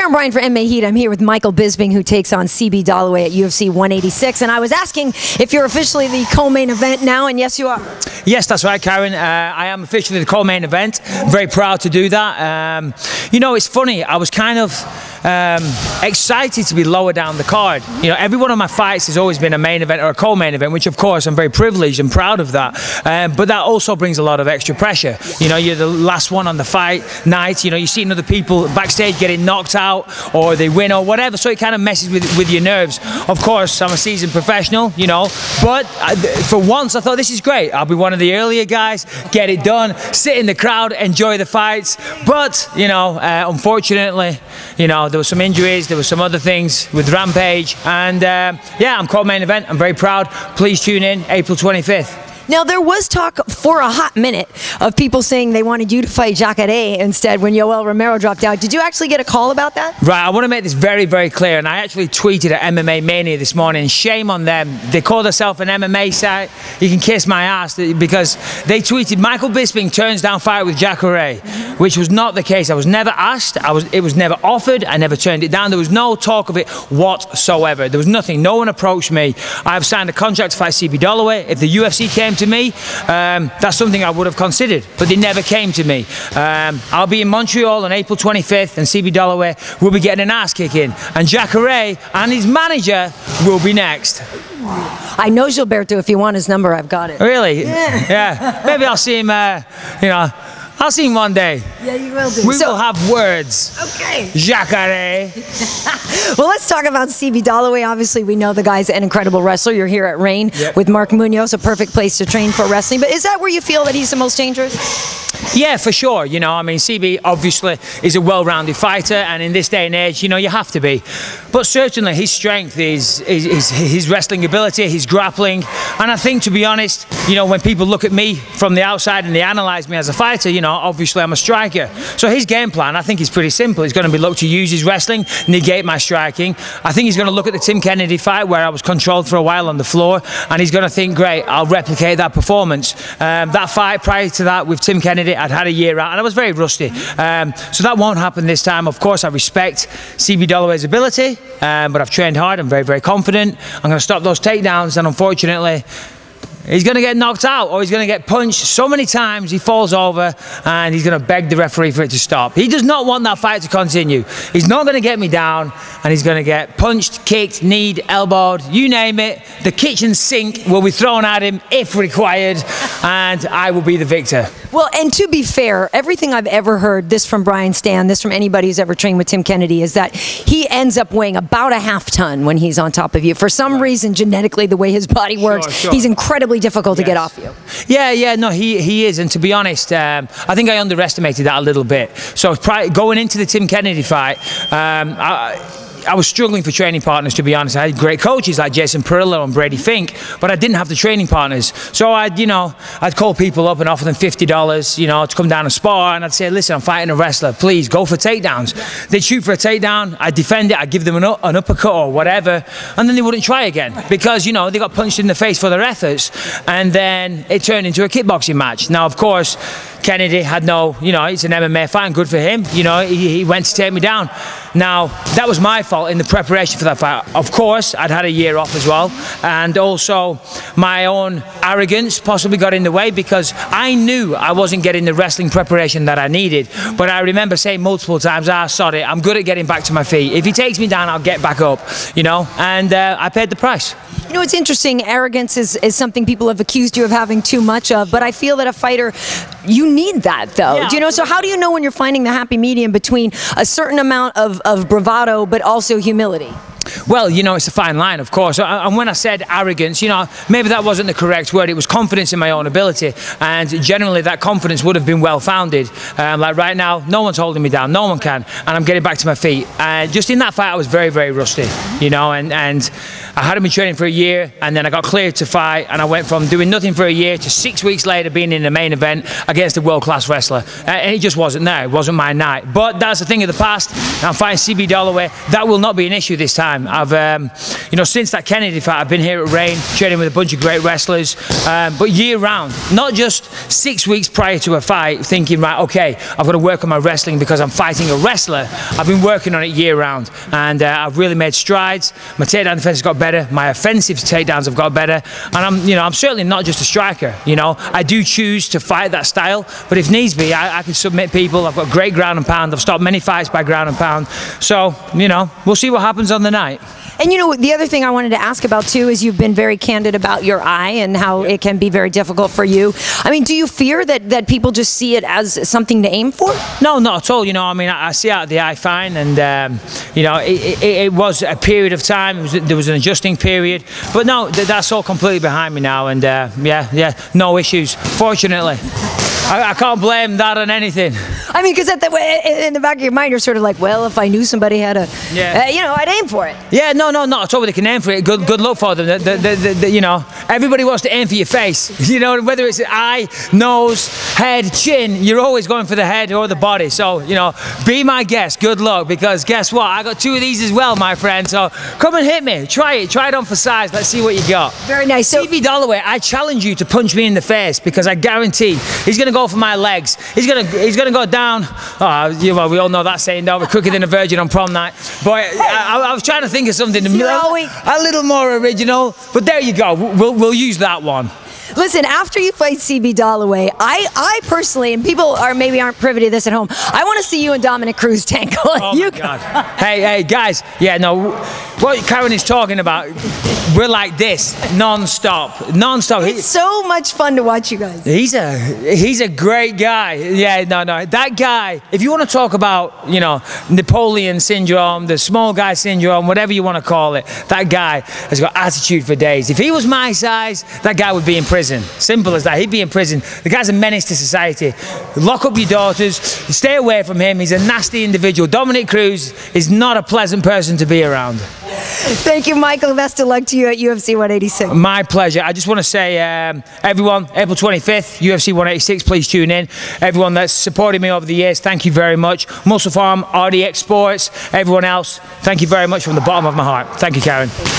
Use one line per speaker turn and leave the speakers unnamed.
Karyn Bryant for MMA H.E.A.T. I'm here with Michael Bisping, who takes on CB Dollaway at UFC 186. And I was asking if you're officially the co-main event now, and yes, you are.
Yes, that's right, Karyn. I am officially the co-main event. I'm very proud to do that. You know, it's funny. I was kind of excited to be lower down the card. You know, every one of my fights has always been a main event or a co-main event, which of course I'm very privileged and proud of that. But that also brings a lot of extra pressure. You know, you're the last one on the fight night. You know, you're seeing other people backstage getting knocked out or they win or whatever, so it kind of messes with your nerves. Of course, I'm a seasoned professional, you know, but for once I thought this is great. I'll be one of the earlier guys, get it done, sit in the crowd, enjoy the fights. But, you know, unfortunately, you know, there were some injuries, there were some other things with Rampage, and yeah, I'm co-main event. I'm very proud. Please tune in April 25th.
Now, there was talk for a hot minute of people saying they wanted you to fight Jacare instead when Yoel Romero dropped out. Did you actually get a call about that?
Right, I want to make this very, very clear, and I actually tweeted at MMA Mania this morning. Shame on them. They call themselves an MMA site. You can kiss my ass, because they tweeted, Michael Bisping turns down fight with Jacare, which was not the case. I was never asked. It was never offered. I never turned it down. There was no talk of it whatsoever. There was nothing. No one approached me. I've signed a contract to fight CB Dollaway. If the UFC came to me, that's something I would have considered, but they never came to me. I'll be in Montreal on April 25th, and CB Dollaway will be getting an ass kicking, and Jacare and his manager will be next.
I know Gilberto. If you want his number, I've got it.
Really? Yeah. Maybe I'll see him, you know, I'll see him one day.
Yeah, you will do.
We will have words.
Okay.
Jacare.
Well, let's talk about CB Dollaway. Obviously, we know the guy's an incredible wrestler. You're here at Reign with Mark Munoz, a perfect place to train for wrestling. But is that where you feel that he's the most dangerous?
Yeah, for sure. You know, I mean, CB obviously is a well-rounded fighter, and in this day and age, you know, you have to be. But certainly his strength is his wrestling ability, his grappling. And I think, to be honest, you know, when people look at me from the outside and they analyze me as a fighter, you know, obviously I'm a striker. So his game plan, I think, is pretty simple. He's going to be look to use his wrestling, negate my striking. I think he's going to look at the Tim Kennedy fight where I was controlled for a while on the floor, and he's going to think, great, I'll replicate that performance. That fight prior to that with Tim Kennedy, I'd had a year out and I was very rusty. So that won't happen this time. Of course, I respect CB Dollaway's ability, but I've trained hard. I'm very, very confident. I'm going to stop those takedowns, and unfortunately, he's going to get knocked out, or he's going to get punched so many times he falls over, and he's going to beg the referee for it to stop. He does not want that fight to continue. He's not going to get me down, and he's going to get punched, kicked, kneed, elbowed, you name it. The kitchen sink will be thrown at him if required, and I will be the victor.
Well, and to be fair, everything I've ever heard, this from Brian Stan, this from anybody who's ever trained with Tim Kennedy, is that he ends up weighing about a half ton when he's on top of you. For some reason, genetically, the way his body works, he's incredibly difficult to get off you. Yeah, no, he is. And to be honest, I think I underestimated that a little bit. So going into the Tim Kennedy fight, I was struggling for training partners, to be honest. I had great coaches like Jason Perillo and Brady Fink, but I didn't have the training partners. So I'd call people up and offer them $50, you know, to come down and spar, and I'd say, listen, I'm fighting a wrestler, please go for takedowns. They'd shoot for a takedown, I'd defend it, I'd give them an uppercut or whatever, and then they wouldn't try again because, you know, they got punched in the face for their efforts, and then it turned into a kickboxing match. Now, of course, Kennedy had no, you know, it's an MMA fight, good for him, you know, he went to take me down. Now, that was my fault in the preparation for that fight. Of course, I'd had a year off as well, and also my own arrogance possibly got in the way because I knew I wasn't getting the wrestling preparation that I needed. But I remember saying multiple times, sod it, I'm good at getting back to my feet. If he takes me down, I'll get back up, you know, and I paid the price. You know, it's interesting, arrogance is something people have accused you of having too much of, but I feel that a fighter, you need that, though. Yeah. Do you know, so how do you know when you're finding the happy medium between a certain amount of bravado, but also humility?
Well, you know, it's a fine line, of course. And when I said arrogance, you know, maybe that wasn't the correct word. It was confidence in my own ability. And generally, that confidence would have been well-founded. Like right now, no one's holding me down. No one can. And I'm getting back to my feet. And just in that fight, I was very, very rusty, you know. And I hadn't been training for a year, and then I got cleared to fight, and I went from doing nothing for a year to 6 weeks later being in the main event against a world-class wrestler. And it just wasn't there. It wasn't my night. But that's the thing of the past. I'm fighting CB Dollaway. That will not be an issue this time. I've, you know, since that Kennedy fight, I've been here at Reign, training with a bunch of great wrestlers, but year-round, not just 6 weeks prior to a fight, thinking, right, okay, I've got to work on my wrestling because I'm fighting a wrestler. I've been working on it year-round, and I've really made strides. My takedown defense has got better. My offensive takedowns have got better, and I'm certainly not just a striker. You know, I do choose to fight that style, but if needs be, I can submit people. I've got great ground and pound. I've stopped many fights by ground and pound. So, you know, we'll see what happens on the night.
And you know, the other thing I wanted to ask about too is you've been very candid about your eye and how it can be very difficult for you. I mean, do you fear that people just see it as something to aim for?
No, not at all. You know, I mean, I see out of the eye fine, and you know, it was a period of time. There was an adjusting period, but no, that's all completely behind me now, and yeah, no issues. Fortunately, I can't blame that on anything.
I mean, because in the back of your mind, you're sort of like, well, if I knew somebody had a, you know, I'd aim for it.
Yeah, no, not at all. They can aim for it. Good luck for them. You know, everybody wants to aim for your face. You know, whether it's eye, nose, head, chin, you're always going for the head or the body. So, you know, be my guest. Good luck, because guess what? I got 2 of these as well, my friend. So come and hit me. Try it on for size. Let's see what you got.
Very nice. So,
CB Dollaway, I challenge you to punch me in the face, because I guarantee he's going to go for my legs. He's gonna go down. Oh, you know, we all know that saying, don't we? Quicker than a virgin on prom night. But I was trying to think of something a little more original. But there you go. We'll use that one.
Listen, after you fight CB Dollaway, I personally, and people maybe aren't privy to this at home, I want to see you and Dominic Cruz tangle.
Oh my God. Hey guys, yeah, no, what Karyn is talking about, we're like this, non-stop.
It's so much fun to watch you guys.
He's a great guy. Yeah, no, that guy, if you want to talk about, you know, Napoleon syndrome, the small guy syndrome, whatever you want to call it, that guy has got attitude for days. If he was my size, that guy would be in prison. Simple as that. He'd be in prison. The guy's a menace to society. Lock up your daughters. Stay away from him. He's a nasty individual. Dominic Cruz is not a pleasant person to be around.
Thank you, Michael. Best of luck to you at UFC 186.
My pleasure. I just want to say, everyone, April 25th, UFC 186, please tune in. Everyone that's supported me over the years, thank you very much. Muscle Farm, RDX Sports, everyone else, thank you very much from the bottom of my heart. Thank you, Karyn.